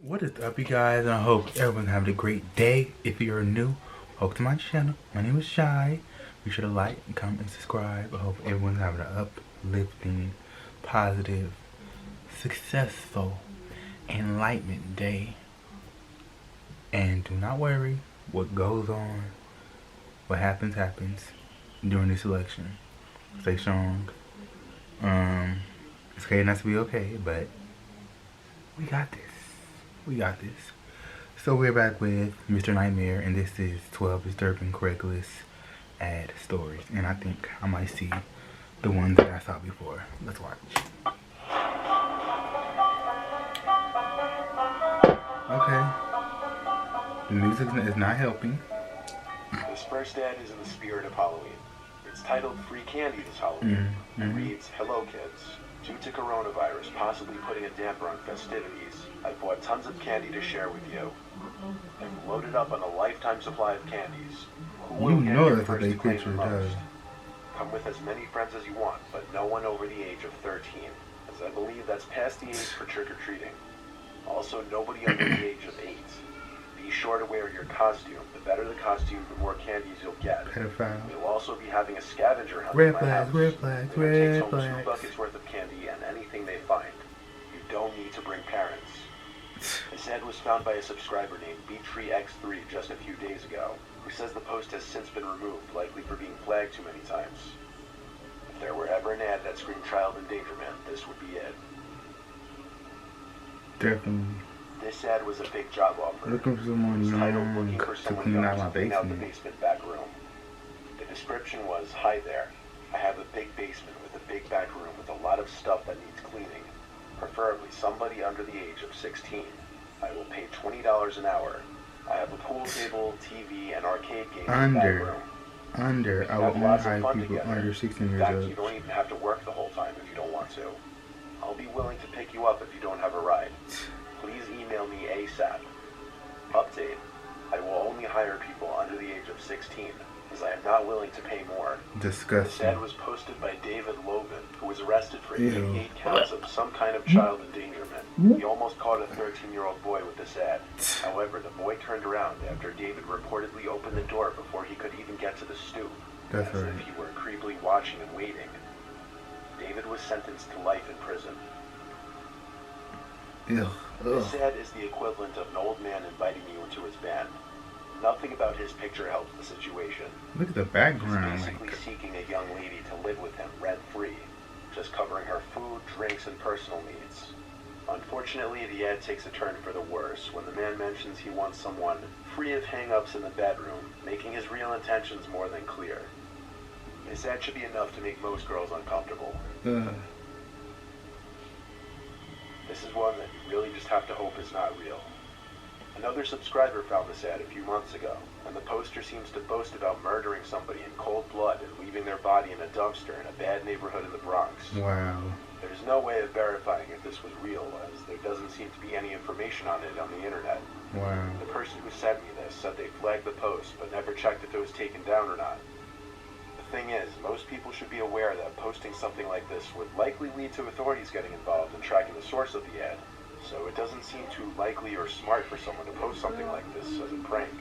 What is up, you guys? I hope everyone's having a great day. If you're new, welcome to my channel. My name is Shy. Be sure to like, comment, and subscribe. I hope everyone's having an uplifting, positive, successful, enlightenment day. And do not worry, what goes on, what happens during this election. Stay strong. It's okay not to be okay, but we got this. We got this. So we're back with Mr. Nightmare, and this is 12 disturbing Craigslist ad stories. And I think I might see the ones that I saw before. Let's watch. Okay. The music is not helping. This first ad is in the spirit of Halloween. It's titled Free Candy This Halloween and reads, "Hello kids. Due to coronavirus possibly putting a damper on festivities, I bought tons of candy to share with you. I'm loaded up on a lifetime supply of candies. Who will get here that's what first they to claim picture the does. most? Come with as many friends as you want, but no one over the age of 13, as I believe that's past the age for trick-or-treating. Also, nobody under the age of 8. Be sure to wear your costume. The better the costume, the more candies you'll get. Pedophile. We'll also be having a scavenger hunt Red in my flags, house. red flags, They're gonna red take home flags. 2 buckets worth of candy and anything they find. You don't need to bring parents." This ad was found by a subscriber named BTreeX3 just a few days ago, who says the post has since been removed, likely for being flagged too many times. If there were ever an ad that screamed child endangerment, this would be it. Definitely. This ad was a big job offer. Looking for someone It was titled young "Looking for to someone clean out young my to clean out the basement. basement back room." The description was, "Hi there. I have a big basement with a big back room with a lot of stuff that needs cleaning. Preferably somebody under the age of 16. I will pay $20 an hour. I have a pool table, TV, and arcade games in the back room. I will only hire people under 16 In years fact, you old. don't even have to work the whole time if you don't want to. I'll be willing to pick you up if you don't have a ride. Please email me ASAP. Update. I will only hire people under the age of 16, as I am not willing to pay more." This Disgusting. ad was posted by David Logan, who was arrested for Ew. 88 counts of some kind of child endangerment. He almost caught a 13-year-old boy with this ad. However, the boy turned around after David reportedly opened the door before he could even get to the stoop, That's as right. if he were creepily watching and waiting. David was sentenced to life in prison. Ew. This ad is the equivalent of an old man inviting you into his band. Nothing about his picture helps the situation. Look at the He's background. basically seeking a young lady to live with him rent-free, just covering her food, drinks, and personal needs. Unfortunately, the ad takes a turn for the worse when the man mentions he wants someone free of hang-ups in the bedroom, making his real intentions more than clear. This ad should be enough to make most girls uncomfortable. This is one that you really just have to hope is not real. Another subscriber found this ad a few months ago, and the poster seems to boast about murdering somebody in cold blood and leaving their body in a dumpster in a bad neighborhood in the Bronx. Wow. There's no way of verifying if this was real, as there doesn't seem to be any information on it on the internet. Wow. The person who sent me this said they flagged the post, but never checked if it was taken down or not. The thing is, most people should be aware that posting something like this would likely lead to authorities getting involved in tracking the source of the ad. So it doesn't seem too likely or smart for someone to post something like this as a prank.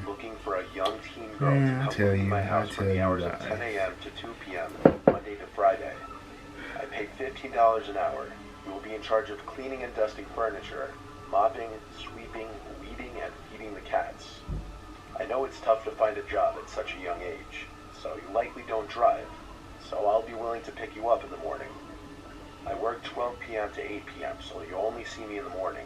Looking for a young teen girl to come to my house from the hours of 10 a.m. to 2 p.m. Monday to Friday. I pay $15 an hour. You will be in charge of cleaning and dusting furniture, mopping, sweeping, weeding, and feeding the cats. I know it's tough to find a job at such a young age, so you likely don't drive, so I'll be willing to pick you up in the morning. I work 12 p.m. to 8 p.m., so you'll only see me in the morning.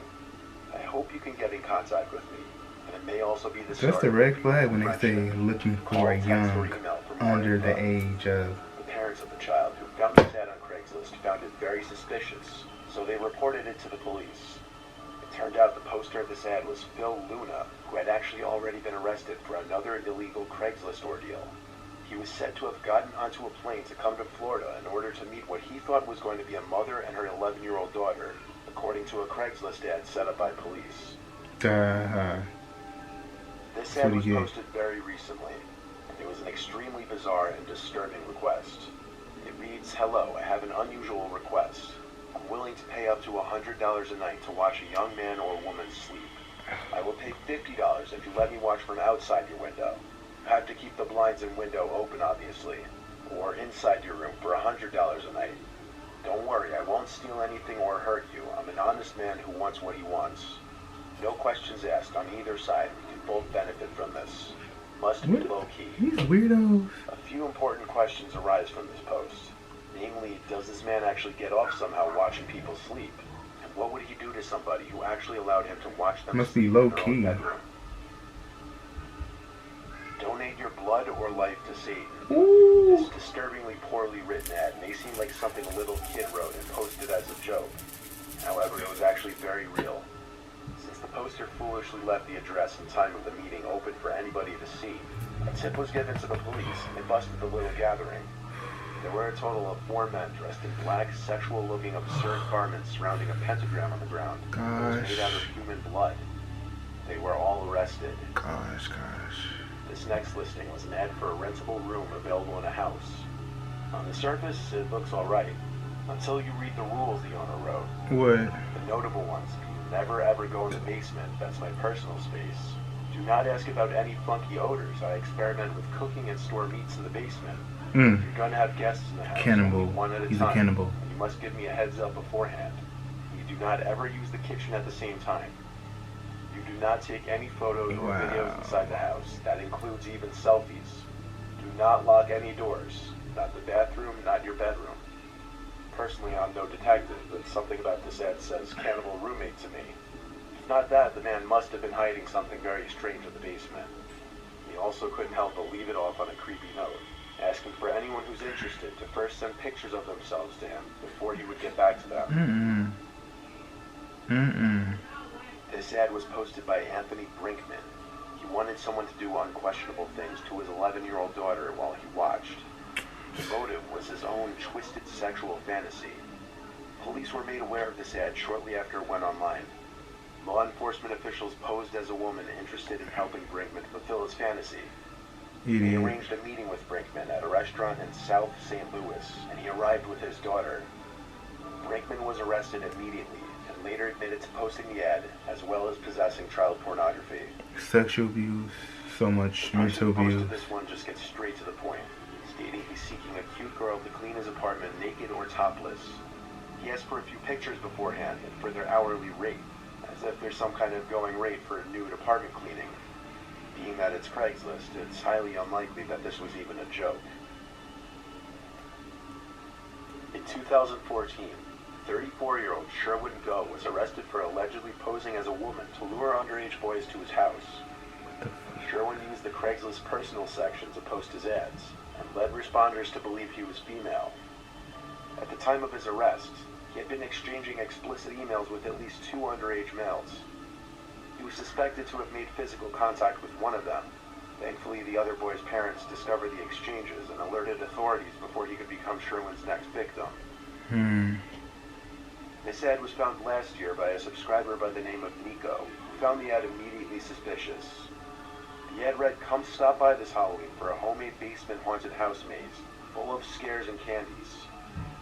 I hope you can get in contact with me, and it may also be the start. That's the red of flag when they friendship. say looking Call, for text, or young email for more under the info. age of. The parents of the child who found this ad on Craigslist found it very suspicious, so they reported it to the police. It turned out the poster of this ad was Phil Luna, who had actually already been arrested for another illegal Craigslist ordeal. He was said to have gotten onto a plane to come to Florida in order to meet what he thought was going to be a mother and her 11-year-old daughter, according to a Craigslist ad set up by police. This ad was posted very recently, and it was an extremely bizarre and disturbing request. It reads, "Hello, I have an unusual request. I'm I'm willing to pay up to $100 a night to watch a young man or woman sleep. I will pay $50 if you let me watch from outside your window. You have to keep the blinds and window open, obviously, or inside your room for $100 a night. Don't worry, I won't steal anything or hurt you. I'm an honest man who wants what he wants. No questions asked on either side. We can both benefit from this. Must be low-key. These weirdos. A few important questions arise from this post. Namely, does this man actually get off somehow watching people sleep? And what would he do to somebody who actually allowed him to watch them Must sleep be in low their key. own bedroom? Donate your blood or life to Satan. Ooh. This disturbingly poorly written ad may seem like something a little kid wrote and posted as a joke. However, it was actually very real. Since the poster foolishly left the address and time of the meeting open for anybody to see, a tip was given to the police and they busted the little gathering. There were a total of 4 men dressed in black, sexual-looking, absurd garments surrounding a pentagram on the ground. It was made out of human blood. They were all arrested. Gosh. This next listing was an ad for a rentable room available in a house. On the surface, it looks alright, until you read the rules the owner wrote. What? The notable ones: never ever go in the basement, that's my personal space. Do not ask about any funky odors, I experiment with cooking and store meats in the basement. If you're gonna have guests in the house, Cannibal. only one at a He's time. a cannibal. You must give me a heads up beforehand. You do not ever use the kitchen at the same time. You do not take any photos or videos inside the house. That includes even selfies. Do not lock any doors. Not the bathroom, not your bedroom. Personally, I'm no detective, but something about this ad says cannibal roommate to me. If not that, the man must have been hiding something very strange in the basement. He also couldn't help but leave it off on a creepy note, asking for anyone who's interested to first send pictures of themselves to him before he would get back to them. This ad was posted by Anthony Brinkman. He wanted someone to do unquestionable things to his 11-year-old daughter while he watched. The motive was his own twisted sexual fantasy. Police were made aware of this ad shortly after it went online. Law enforcement officials posed as a woman interested in helping Brinkman fulfill his fantasy. They arranged a meeting with Brinkman at a restaurant in South St. Louis, and he arrived with his daughter. Brinkman was arrested immediately and later admitted to posting the ad, as well as possessing child pornography. Sexual abuse, so much mental abuse. This one just gets straight to the point, stating he's seeking a cute girl to clean his apartment naked or topless. He asked for a few pictures beforehand and for their hourly rate, as if there's some kind of going rate for a nude apartment cleaning. Being that it's Craigslist, it's highly unlikely that this was even a joke. In 2014, 34-year-old Sherwin Go was arrested for allegedly posing as a woman to lure underage boys to his house. Sherwin used the Craigslist personal section to post his ads, and led responders to believe he was female. At the time of his arrest, he had been exchanging explicit emails with at least 2 underage males. He was suspected to have made physical contact with one of them. Thankfully, the other boy's parents discovered the exchanges and alerted authorities before he could become Sherwin's next victim. This ad was found last year by a subscriber by the name of Nico, who found the ad immediately suspicious. The ad read, "Come stop by this Halloween for a homemade basement haunted house maze, full of scares and candies.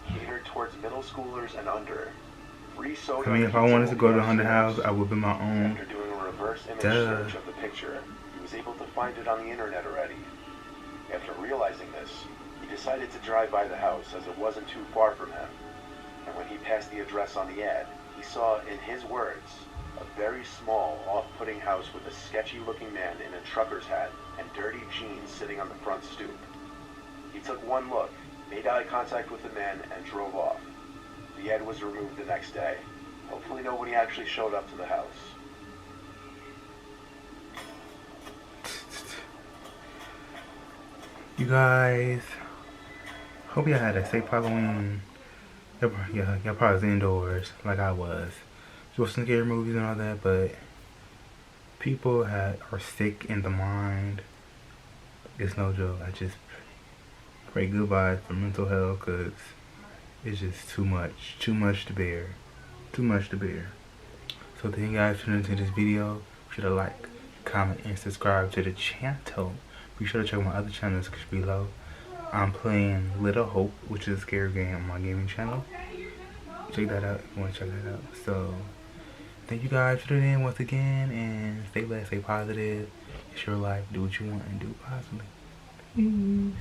Catered towards middle schoolers and under. Free soda." I mean, if I wanted to go to the haunted house, I would be my own. After doing a reverse image search of the picture, he was able to find it on the internet already. After realizing this, he decided to drive by the house as it wasn't too far from him. And when he passed the address on the ad, he saw, in his words, a very small, off-putting house with a sketchy-looking man in a trucker's hat and dirty jeans sitting on the front stoop. He took one look, made eye contact with the man, and drove off. The ad was removed the next day. Hopefully nobody actually showed up to the house. You guys, hope y'all had a safe Halloween. Y'all probably was indoors like I was. Watching scary movies and all that, but people are sick in the mind. It's no joke. I just pray goodbye for mental health, because it's just too much to bear. So thank you guys for tuning into this video. Be sure to like, comment, and subscribe to the channel. Be sure to check my other channels below. I'm playing Little Hope, which is a scary game on my gaming channel. check that out if you want to check that out. So thank you guys for tuning in once again, and stay blessed, stay positive. It's your life. Do what you want and do it positively. Peace.